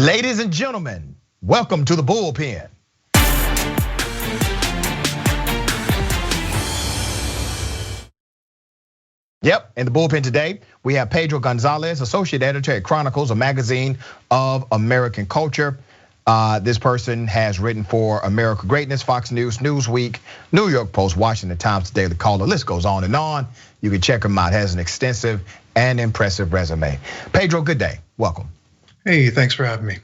Ladies and gentlemen, welcome to the Bullpen. Yep, in the Bullpen today, we have Pedro Gonzalez, associate editor at Chronicles, a magazine of American culture. This person has written for America Greatness, Fox News, Newsweek, New York Post, Washington Times, Daily Caller. The list goes on and on. You can check him out. Has an extensive and impressive resume. Pedro, good day. Welcome. Hey, thanks for having me.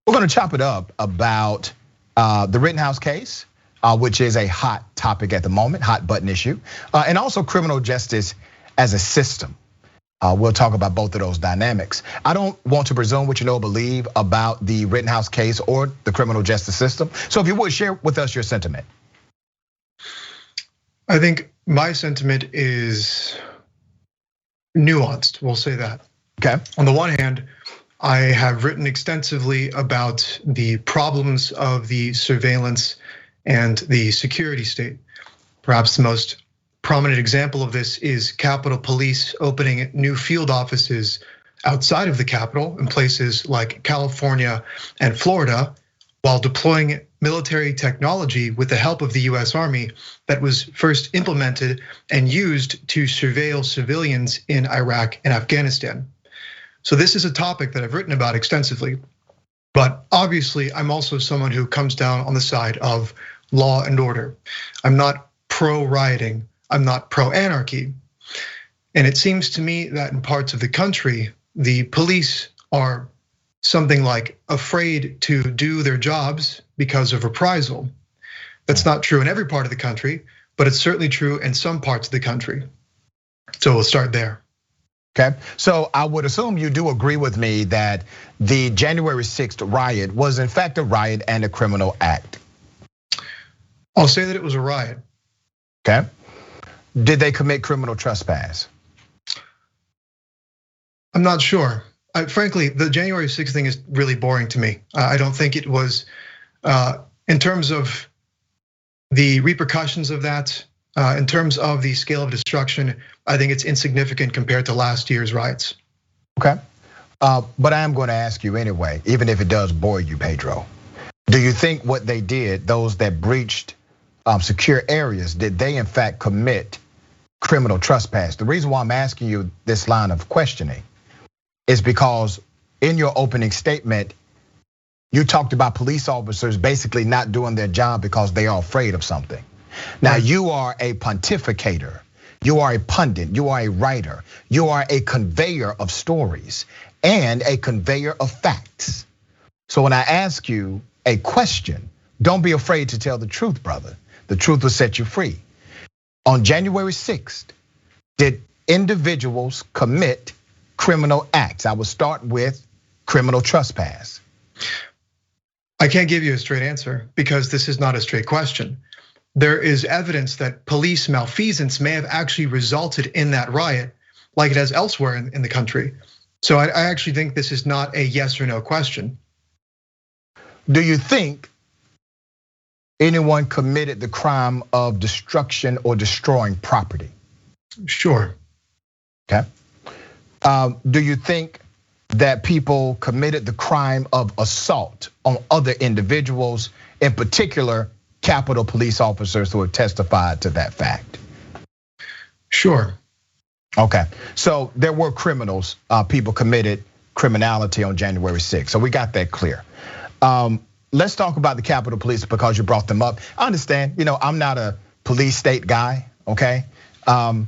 We're going to chop it up about the Rittenhouse case, which is a hot topic at the moment, hot button issue, and also criminal justice as a system. We'll talk about both of those dynamics. I don't want to presume what you know or believe about the Rittenhouse case or the criminal justice system. So if you would share with us your sentiment. I think my sentiment is nuanced, we'll say that. Okay. On the one hand, I have written extensively about the problems of the surveillance and the security state. Perhaps the most prominent example of this is Capitol Police opening new field offices outside of the Capitol in places like California and Florida, while deploying military technology with the help of the US Army that was first implemented and used to surveil civilians in Iraq and Afghanistan. So this is a topic that I've written about extensively, but obviously I'm also someone who comes down on the side of law and order. I'm not pro-rioting, I'm not pro-anarchy. And it seems to me that in parts of the country, the police are something like afraid to do their jobs because of reprisal. That's not true in every part of the country, but it's certainly true in some parts of the country. So we'll start there. Okay, so I would assume you do agree with me that the January 6th riot was in fact a riot and a criminal act. I'll say that it was a riot. Okay, did they commit criminal trespass? I'm not sure. Frankly, the January 6th thing is really boring to me. I don't think it was, in terms of the repercussions of that, in terms of the scale of destruction, I think it's insignificant compared to last year's riots. Okay, but I am going to ask you anyway, even if it does bore you, Pedro. Do you think what they did, those that breached secure areas, did they in fact commit criminal trespass? The reason why I'm asking you this line of questioning is because in your opening statement, you talked about police officers basically not doing their job because they are afraid of something. Now you are a pontificator, you are a pundit, you are a writer, you are a conveyor of stories and a conveyor of facts. So when I ask you a question, don't be afraid to tell the truth, brother. The truth will set you free. On January 6th, did individuals commit criminal acts? I will start with criminal trespass. I can't give you a straight answer because this is not a straight question. There is evidence that police malfeasance may have actually resulted in that riot, like it has elsewhere in the country. So I actually think this is not a yes or no question. Do you think anyone committed the crime of destruction or destroying property? Sure. Okay. Do you think that people committed the crime of assault on other individuals, in particular, Capitol police officers who have testified to that fact? Sure. Okay, so there were criminals, people committed criminality on January 6th. So we got that clear. Let's talk about the Capitol Police because you brought them up. I understand, I'm not a police state guy, okay? For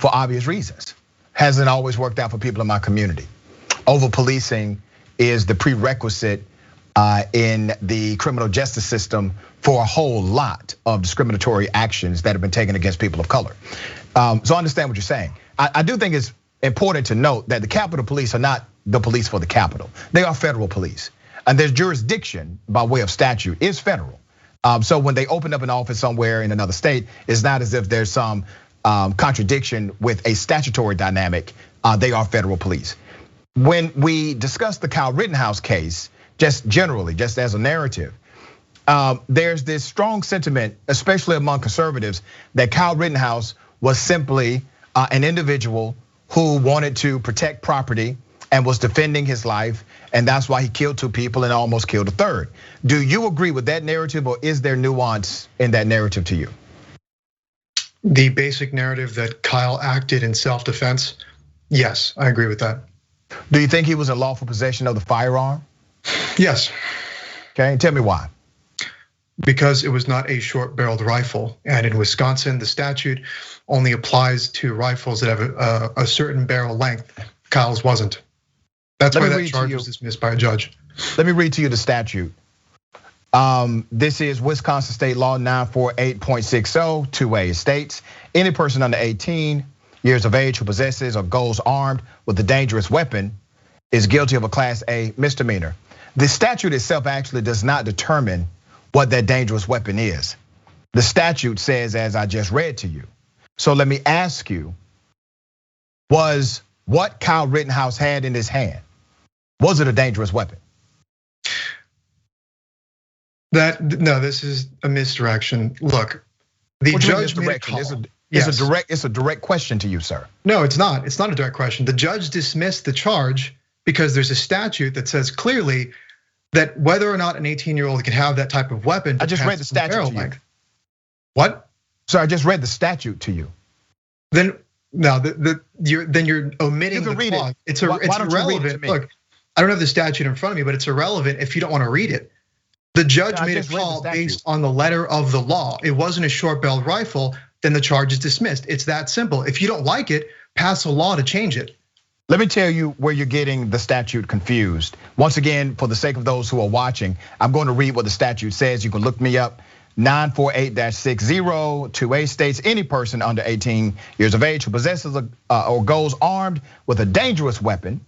obvious reasons. Hasn't always worked out for people in my community. Over policing is the prerequisite in the criminal justice system for a whole lot of discriminatory actions that have been taken against people of color. So I understand what you're saying. I do think it's important to note that the Capitol Police are not the police for the Capitol. They are federal police. And their jurisdiction by way of statute is federal. So when they open up an office somewhere in another state, it's not as if there's some contradiction with a statutory dynamic. They are federal police. When we discuss the Kyle Rittenhouse case, just generally, just as a narrative, there's this strong sentiment, especially among conservatives, that Kyle Rittenhouse was simply an individual who wanted to protect property and was defending his life, and that's why he killed 2 people and almost killed a 3rd. Do you agree with that narrative, or is there nuance in that narrative to you? The basic narrative that Kyle acted in self-defense, yes, I agree with that. Do you think he was in lawful possession of the firearm? Yes. Okay, tell me why. Because it was not a short-barreled rifle, and in Wisconsin, the statute only applies to rifles that have a certain barrel length. Kyle's wasn't. That's why that charge was dismissed by a judge. Let me read to you the statute. This is Wisconsin State Law 948.60 2A. It states, any person under 18 years of age who possesses or goes armed with a dangerous weapon is guilty of a Class A misdemeanor. The statute itself actually does not determine what that dangerous weapon is. The statute says, as I just read to you. So let me ask you, was what Kyle Rittenhouse had in his hand, was it a dangerous weapon? No, this is a misdirection. Look, the judge made a call. It's a direct question to you, sir. No, it's not. It's not a direct question. The judge dismissed the charge because there's a statute that says clearly that whether or not an 18-year-old can have that type of weapon. I just read the statute to you. What? So I just read the statute to you. Then you're omitting the clause. It's irrelevant. Look, I don't have the statute in front of me, but it's irrelevant if you don't want to read it. The judge made a call based on the letter of the law. It wasn't a short-barreled rifle, then the charge is dismissed. It's that simple. If you don't like it, pass a law to change it. Let me tell you where you're getting the statute confused. Once again, for the sake of those who are watching, I'm going to read what the statute says. You can look me up. 948-60 2A states, any person under 18 years of age who possesses or goes armed with a dangerous weapon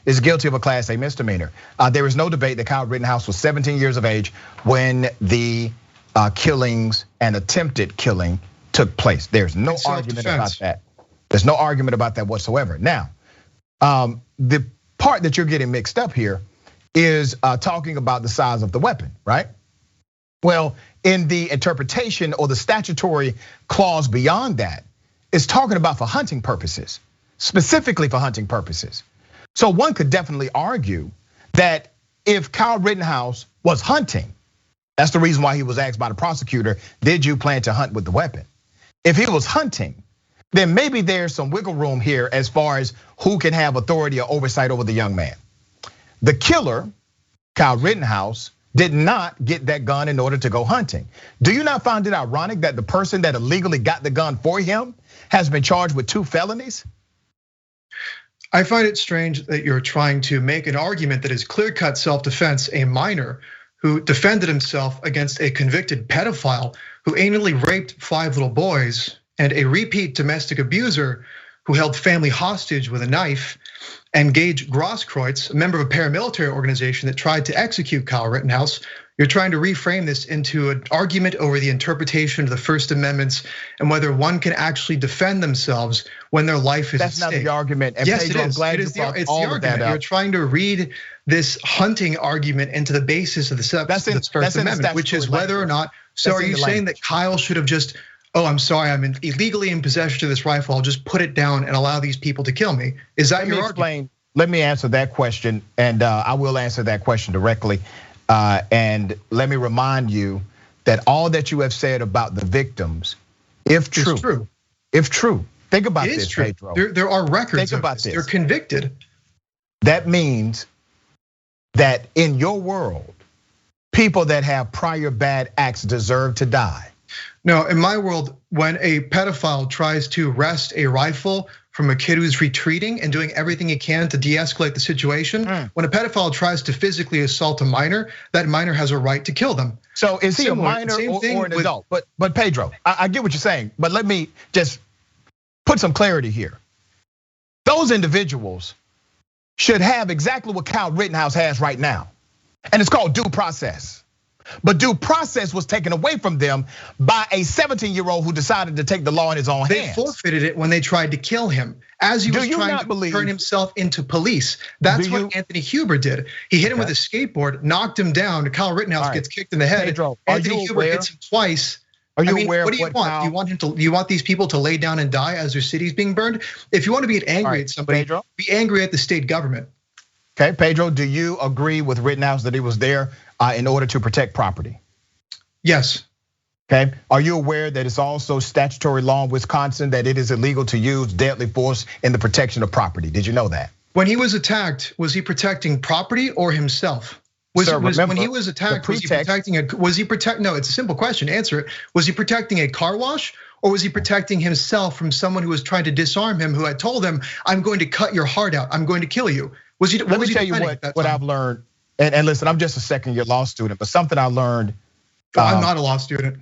is guilty of a Class A misdemeanor. There is no debate that Kyle Rittenhouse was 17 years of age when the killings and attempted killing took place. There's no argument about that. There's no argument about that whatsoever. Now, the part that you're getting mixed up here is talking about the size of the weapon, right? Well, in the interpretation or the statutory clause beyond that, it's talking about for hunting purposes, specifically for hunting purposes. So one could definitely argue that if Kyle Rittenhouse was hunting, that's the reason why he was asked by the prosecutor, did you plan to hunt with the weapon? If he was hunting, then maybe there's some wiggle room here as far as who can have authority or oversight over the young man. The killer, Kyle Rittenhouse, did not get that gun in order to go hunting. Do you not find it ironic that the person that illegally got the gun for him has been charged with 2 felonies? I find it strange that you're trying to make an argument that is clear-cut self-defense, a minor who defended himself against a convicted pedophile who anally raped 5 little boys, and a repeat domestic abuser who held family hostage with a knife, and Gage Grosskreutz, a member of a paramilitary organization that tried to execute Kyle Rittenhouse. You're trying to reframe this into an argument over the interpretation of the First Amendment and whether one can actually defend themselves when their life is at stake. That's not the argument. And yes, Pedro, it is. I'm glad it's you brought the all argument. of that up. You're trying to read this hunting argument into the basis of the First Amendment, which is whether or not. So are you saying that Kyle should have just, oh, I'm sorry, I'm illegally in possession of this rifle, I'll just put it down and allow these people to kill me? Is that your argument? Let me answer that question, and I will answer that question directly. And let me remind you that all that you have said about the victims, if true, think about this, Pedro. There are records. Think about this. They're convicted. That means that in your world, people that have prior bad acts deserve to die. No, in my world, when a pedophile tries to wrest a rifle from a kid who's retreating and doing everything he can to de-escalate the situation, when a pedophile tries to physically assault a minor, that minor has a right to kill them. So is he a minor or an adult? But Pedro, I get what you're saying, but let me just put some clarity here. Those individuals should have exactly what Kyle Rittenhouse has right now, and it's called due process. But due process was taken away from them by a 17-year-old who decided to take the law in his own hands. They forfeited it when they tried to kill him, as he was trying to turn himself into police. That's what Anthony Huber did. He hit him with a skateboard, knocked him down. Kyle Rittenhouse gets kicked in the head. Pedro, Anthony Huber hits him twice. Are you aware what of do you want? Do you want these people to lay down and die as their city's being burned? If you want to be angry at somebody, Pedro? Be angry at the state government. Okay, Pedro, do you agree with Rittenhouse that he was there in order to protect property? Yes. Okay, are you aware that it's also statutory law in Wisconsin that it is illegal to use deadly force in the protection of property? Did you know that? When he was attacked, was he protecting property or himself? When he was attacked, was he protecting no, it's a simple question, answer it. Was he protecting a car wash or was he protecting himself from someone who was trying to disarm him, who had told him, I'm going to cut your heart out, I'm going to kill you? Let me tell you what I've learned, and listen, I'm just a second-year law student, but something I learned. I'm not a law student.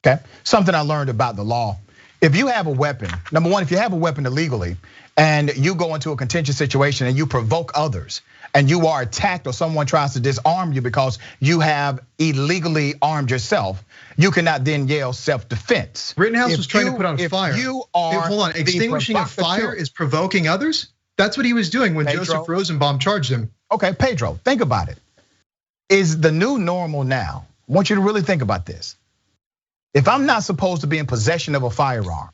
Okay, something I learned about the law. If you have a weapon, number one, if you have a weapon illegally and you go into a contentious situation and you provoke others and you are attacked or someone tries to disarm you because you have illegally armed yourself, you cannot then yell self-defense. Rittenhouse was trying to put out a fire. Hold on, extinguishing a fire is provoking others? That's what he was doing when Joseph Rosenbaum charged him. Okay, Pedro, think about it. Is the new normal now, I want you to really think about this. If I'm not supposed to be in possession of a firearm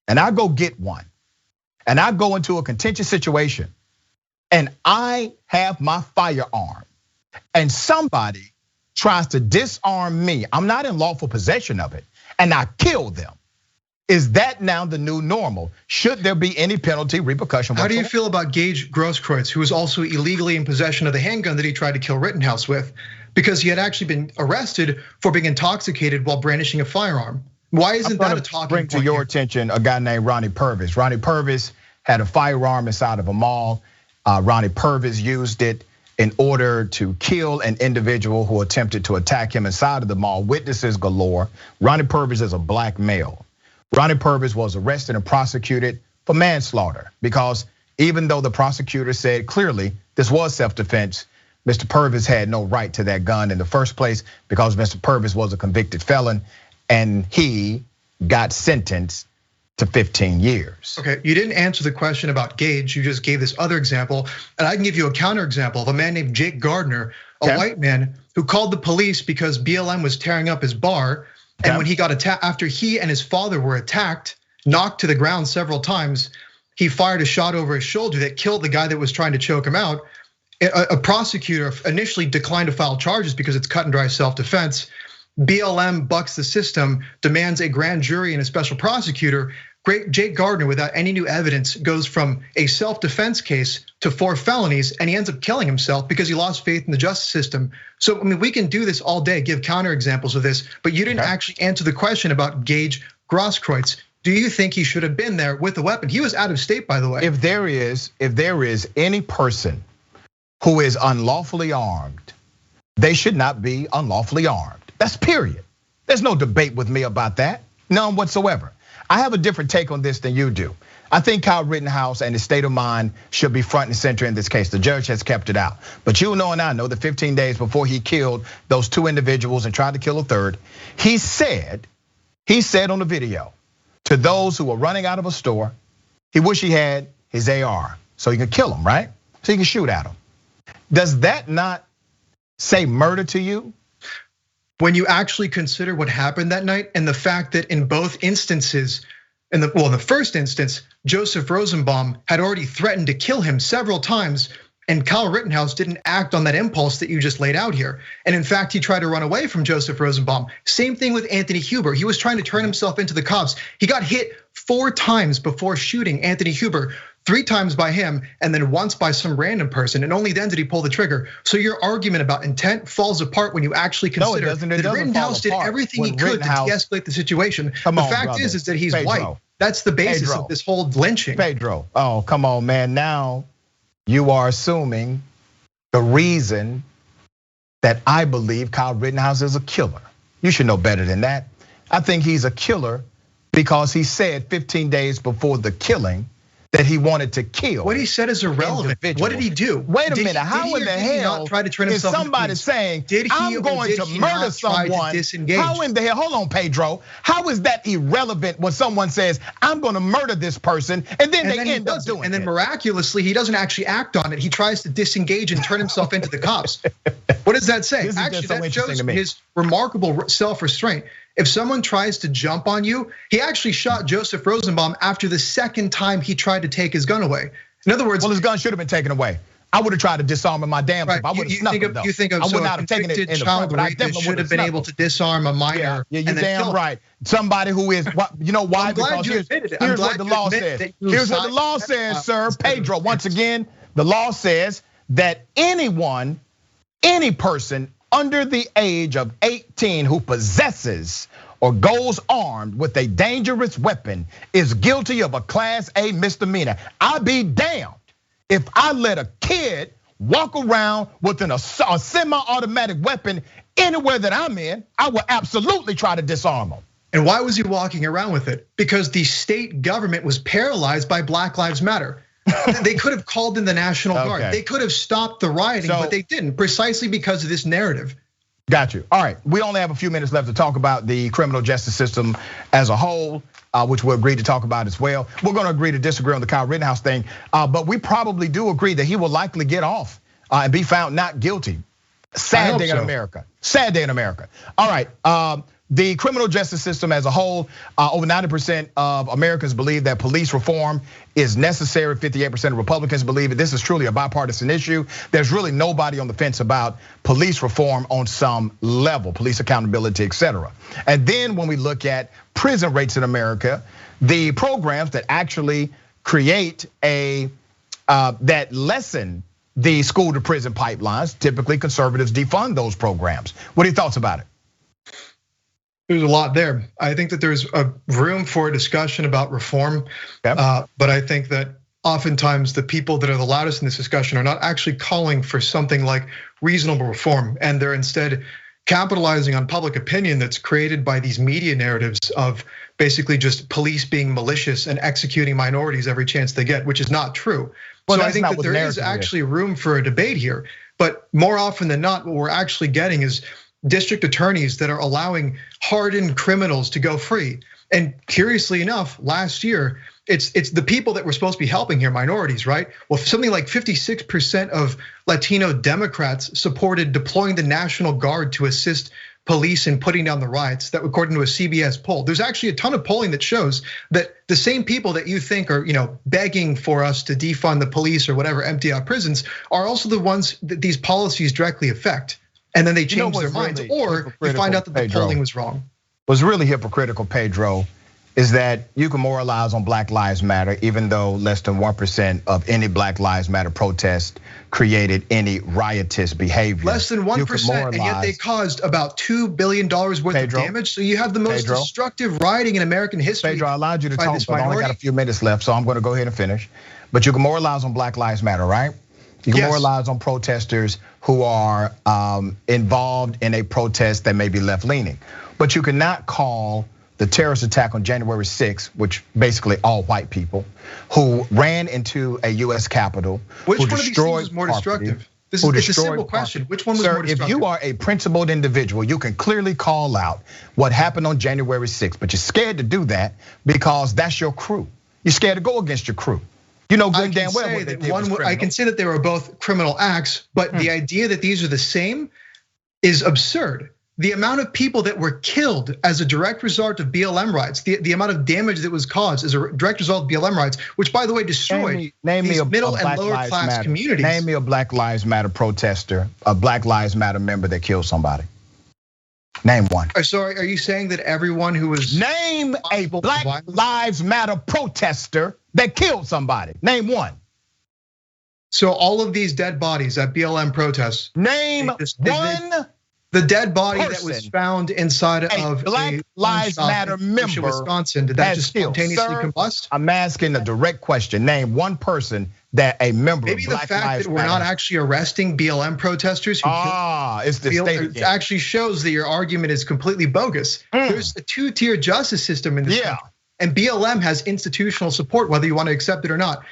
and I go get one and I go into a contentious situation and I have my firearm and somebody tries to disarm me, I'm not in lawful possession of it, and I kill them. Is that now the new normal? Should there be any penalty, repercussion? How do you feel about Gage Grosskreutz, who was also illegally in possession of the handgun that he tried to kill Rittenhouse with? Because he had actually been arrested for being intoxicated while brandishing a firearm. Why isn't that a talking point? Bring to your attention a guy named Ronnie Purvis. Ronnie Purvis had a firearm inside of a mall. Ronnie Purvis used it in order to kill an individual who attempted to attack him inside of the mall. Witnesses galore. Ronnie Purvis is a black male. Ronnie Purvis was arrested and prosecuted for manslaughter because even though the prosecutor said clearly this was self-defense, Mr. Purvis had no right to that gun in the first place because Mr. Purvis was a convicted felon and he got sentenced to 15 years. Okay, you didn't answer the question about Gage, you just gave this other example. And I can give you a counterexample of a man named Jake Gardner, a white man who called the police because BLM was tearing up his bar. And when he got attacked, after he and his father were attacked, knocked to the ground several times, he fired a shot over his shoulder that killed the guy that was trying to choke him out. A prosecutor initially declined to file charges because it's cut and dry self-defense. BLM bucks the system, demands a grand jury and a special prosecutor. Jake Gardner, without any new evidence, goes from a self-defense case to 4 felonies, and he ends up killing himself because he lost faith in the justice system. So, I mean, we can do this all day, give counterexamples of this, but you didn't actually answer the question about Gage Grosskreutz. Do you think he should have been there with a weapon? He was out of state, by the way. If there is any person who is unlawfully armed, they should not be unlawfully armed. That's period. There's no debate with me about that, none whatsoever. I have a different take on this than you do. I think Kyle Rittenhouse and his state of mind should be front and center in this case. The judge has kept it out. But you know and I know that 15 days before he killed those 2 individuals and tried to kill a third, he said on the video to those who were running out of a store, he wished he had his AR so he could kill them, right? So he could shoot at them. Does that not say murder to you? When you actually consider what happened that night and the fact that in both instances, in the first instance, Joseph Rosenbaum had already threatened to kill him several times, and Kyle Rittenhouse didn't act on that impulse that you just laid out here. And in fact, he tried to run away from Joseph Rosenbaum. Same thing with Anthony Huber. He was trying to turn himself into the cops. He got hit 4 times before shooting Anthony Huber. 3 times by him, and then once by some random person, and only then did he pull the trigger. So your argument about intent falls apart when you actually consider that Rittenhouse did everything he could to de-escalate the situation. The fact is that he's white. That's the basis of this whole lynching. Pedro, oh, come on, man. Now you are assuming the reason that I believe Kyle Rittenhouse is a killer. You should know better than that. I think he's a killer because he said 15 days before the killing that he wanted to kill. What he said is irrelevant. What did he do? Wait a minute, how in the hell is somebody saying, I'm going to murder someone? How in the hell, hold on, Pedro. How is that irrelevant when someone says, I'm gonna murder this person, and then they end up doing it? And then miraculously, he doesn't actually act on it. He tries to disengage and turn himself into the cops. What does that say? Actually, that shows his remarkable self-restraint. If someone tries to jump on you, he actually shot Joseph Rosenbaum after the second time he tried to take his gun away. In other words, well, his gun should have been taken away. I would have tried to disarm him my damn self. I would have snuffed him though. You think of I would not have taken it in the front, but I definitely should have been able to disarm a minor. Yeah, you're damn right. Somebody who is, you know why? Because here's what the law says. Here's what the law says, sir. Pedro, once again, the law says that anyone, any person under the age of 18 who possesses or goes armed with a dangerous weapon is guilty of a Class A misdemeanor. I be damned if I let a kid walk around with a semi-automatic weapon anywhere that I'm in. I will absolutely try to disarm him. And why was he walking around with it? Because the state government was paralyzed by Black Lives Matter. They could have called in the National Guard. They could have stopped the rioting, but they didn't, precisely because of this narrative. Got you. All right, we only have a few minutes left to talk about the criminal justice system as a whole, which we'll agree to talk about as well. We're gonna agree to disagree on the Kyle Rittenhouse thing, but we probably do agree that he will likely get off and be found not guilty. Sad day in America. Sad day in America. All right, the criminal justice system as a whole, over 90% of Americans believe that police reform is necessary. 58% of Republicans believe it. This is truly a bipartisan issue. There's really nobody on the fence about police reform on some level, police accountability, etc. And then when we look at prison rates in America, the programs that actually create that lessen the school to prison pipelines, typically conservatives defund those programs. What are your thoughts about it? There's a lot there. I think that there's a room for a discussion about reform, but I think that oftentimes the people that are the loudest in this discussion are not actually calling for something like reasonable reform, and they're instead capitalizing on public opinion that's created by these media narratives of basically just police being malicious and executing minorities every chance they get, which is not true. Well, so I think that there is actually room for a debate here, but more often than not, what we're actually getting is district attorneys that are allowing hardened criminals to go free. And curiously enough, last year, it's the people that we're supposed to be helping here, minorities, right? Well, something like 56% of Latino Democrats supported deploying the National Guard to assist police in putting down the riots. That according to a CBS poll. There's actually a ton of polling that shows that the same people that you think are, begging for us to defund the police or whatever, empty out prisons, are also the ones that these policies directly affect. And then they change their minds, or you find out that the polling was wrong. What's really hypocritical, Pedro, is that you can moralize on Black Lives Matter, even though less than 1% of any Black Lives Matter protest created any riotous behavior. Less than 1%, and yet they caused about $2 billion worth of damage. So you have the most destructive rioting in American history. Pedro, I allowed you to talk, but I only got a few minutes left, so I'm gonna go ahead and finish. But you can moralize on Black Lives Matter, right? You can moralize on protesters who are involved in a protest that may be left-leaning. But you cannot call the terrorist attack on January 6th, which basically all white people, who ran into a US Capitol, which one of these things is more destructive? It's a simple question. Which one was more destructive? If you are a principled individual, you can clearly call out what happened on January 6th, but you're scared to do that because that's your crew. You're scared to go against your crew. You know good damn well what they did was criminal. I can say that they were both criminal acts, but the idea that these are the same is absurd. The amount of people that were killed as a direct result of BLM riots, the amount of damage that was caused as a direct result of BLM riots, which by the way destroyed these middle and lower class communities. Name me a Black Lives Matter protester, a Black Lives Matter member that killed somebody. Name one. Sorry, are you saying that everyone who was name a Black Lives Matter protester that killed somebody? Name one. So all of these dead bodies at BLM protests. Name one. The dead body that was found inside of Black Lives Matter member, Wisconsin, did that just spontaneously combust? I'm asking a direct question. Name one person that a member maybe of Black the fact Lives that we're not actually arresting BLM protesters who it's the state again. It actually shows that your argument is completely bogus. There's a two-tier justice system in this country, and BLM has institutional support, whether you want to accept it or not.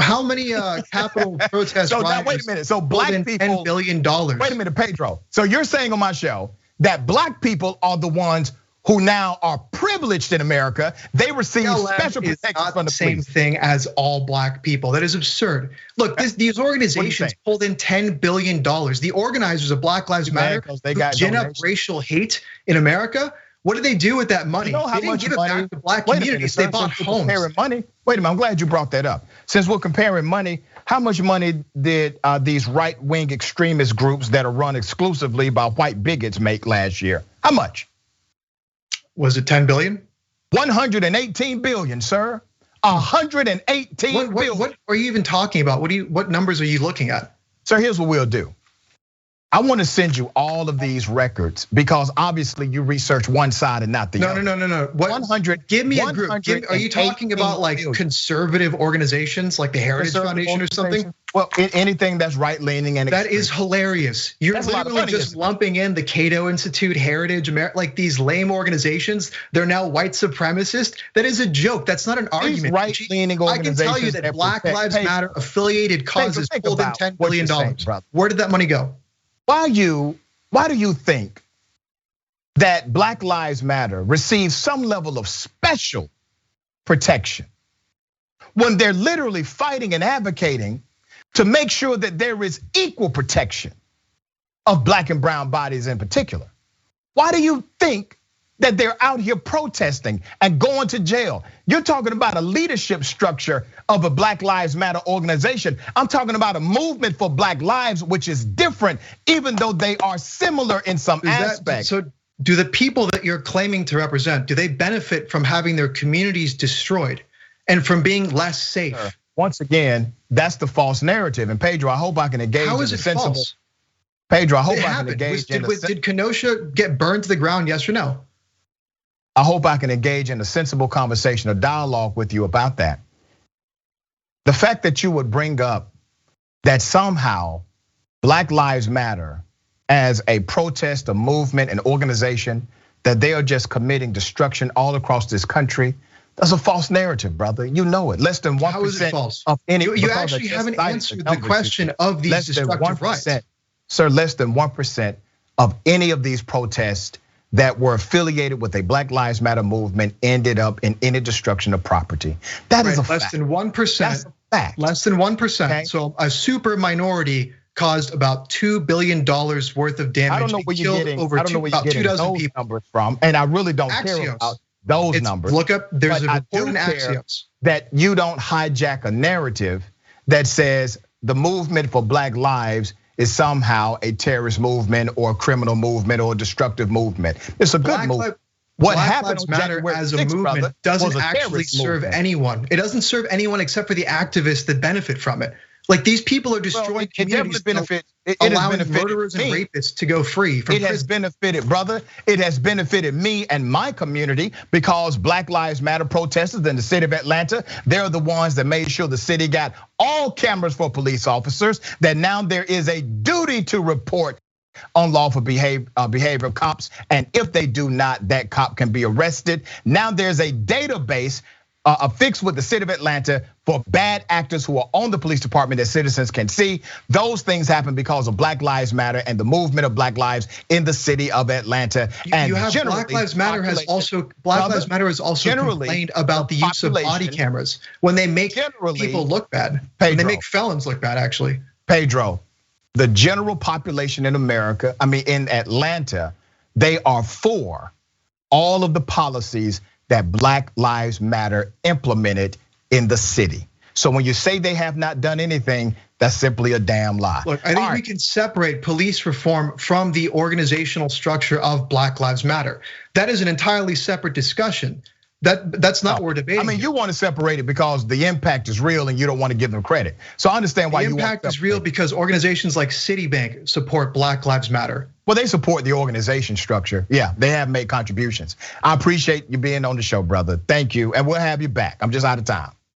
How many Capitol protests? So now, wait a minute. So black people, $10 billion. Wait a minute, Pedro. So you're saying on my show that black people are the ones who now are privileged in America. They receive special protection from the same police. Thing as all black people. That is absurd. Look, these organizations pulled in $10 billion. The organizers of Black Lives Matter, who gin up racial hate in America, What did they do with that money? You know how they didn't much give money, it back to black communities. They bought homes. Money. Wait a minute, I'm glad you brought that up. Since we're comparing money, how much money did these right-wing extremist groups that are run exclusively by white bigots make last year? How much? Was it 10 billion? 118 billion, sir. 118 billion. What are you even talking about? What numbers are you looking at? Sir, here's what we'll do. I want to send you all of these records because obviously you research one side and not the other. No. What? 100. Give me a group. Are you talking about like conservative organizations like the Heritage Foundation or something? Well, anything that's right-leaning and that is hilarious. You're literally just lumping in the Cato Institute, Heritage, like these lame organizations. They're now white supremacist. That is a joke. That's not an argument. Right-leaning organizations. I can tell you that Black Lives Matter affiliated causes pulled in $10 billion. Where did that money go? Why do you think that Black Lives Matter receives some level of special protection when they're literally fighting and advocating to make sure that there is equal protection of black and brown bodies in particular? Why do you think that they're out here protesting and going to jail? You're talking about a leadership structure of a Black Lives Matter organization. I'm talking about a movement for Black lives, which is different, even though they are similar in some aspects. So do the people that you're claiming to represent, do they benefit from having their communities destroyed and from being less safe? Sure. Once again, that's the false narrative. And Pedro, I hope I can engage in a sensible. False? Pedro, I hope I can engage in Did Kenosha get burned to the ground, yes or no? I hope I can engage in a sensible conversation or dialogue with you about that. The fact that you would bring up that somehow Black Lives Matter as a protest, a movement, an organization, that they are just committing destruction all across this country, that's a false narrative, brother. You know it. Less than 1% How is it false? of any. You actually haven't answered the question of these destructive rights. Sir, less than 1% of any of these protests that were affiliated with a Black Lives Matter movement ended up in any destruction of property. That is a fact. Less than 1%. That's a fact. Less than 1%. Okay. So a super minority caused about $2 billion worth of damage. I don't know where you're getting. I don't know where you're getting those numbers from, and I really don't care about those numbers. Look up. There's a report in Axios that you don't hijack a narrative that says the movement for Black lives is somehow a terrorist movement or a criminal movement or a destructive movement. It's a good movement. What happened on January 6th, as a movement doesn't actually serve anyone. It doesn't serve anyone except for the activists that benefit from it. Like these people are destroying communities, allowing murderers and rapists to go free from prison. It has benefited, brother. It has benefited me and my community because Black Lives Matter protesters in the city of Atlanta, they're the ones that made sure the city got all cameras for police officers, that now there is a duty to report unlawful behavior of cops. And if they do not, that cop can be arrested. Now there's a database affixed with the city of Atlanta for bad actors who are on the police department that citizens can see. Those things happen because of Black Lives Matter and the movement of Black lives in the city of Atlanta. And you have Black Lives Matter has also complained about the use of body cameras when they make people look bad. When they make felons look bad, actually. Pedro, the general population in America, I mean in Atlanta, they are for all of the policies that Black Lives Matter implemented in the city. So when you say they have not done anything, that's simply a damn lie. Look, I think we can separate police reform from the organizational structure of Black Lives Matter. That is an entirely separate discussion. That's not what we're debating. I mean, you want to separate it because the impact is real and you don't want to give them credit. So I understand why you want to separate. The impact is real because organizations like Citibank support Black Lives Matter. Well, they support the organization structure. Yeah, they have made contributions. I appreciate you being on the show, brother. Thank you, and we'll have you back. I'm just out of time.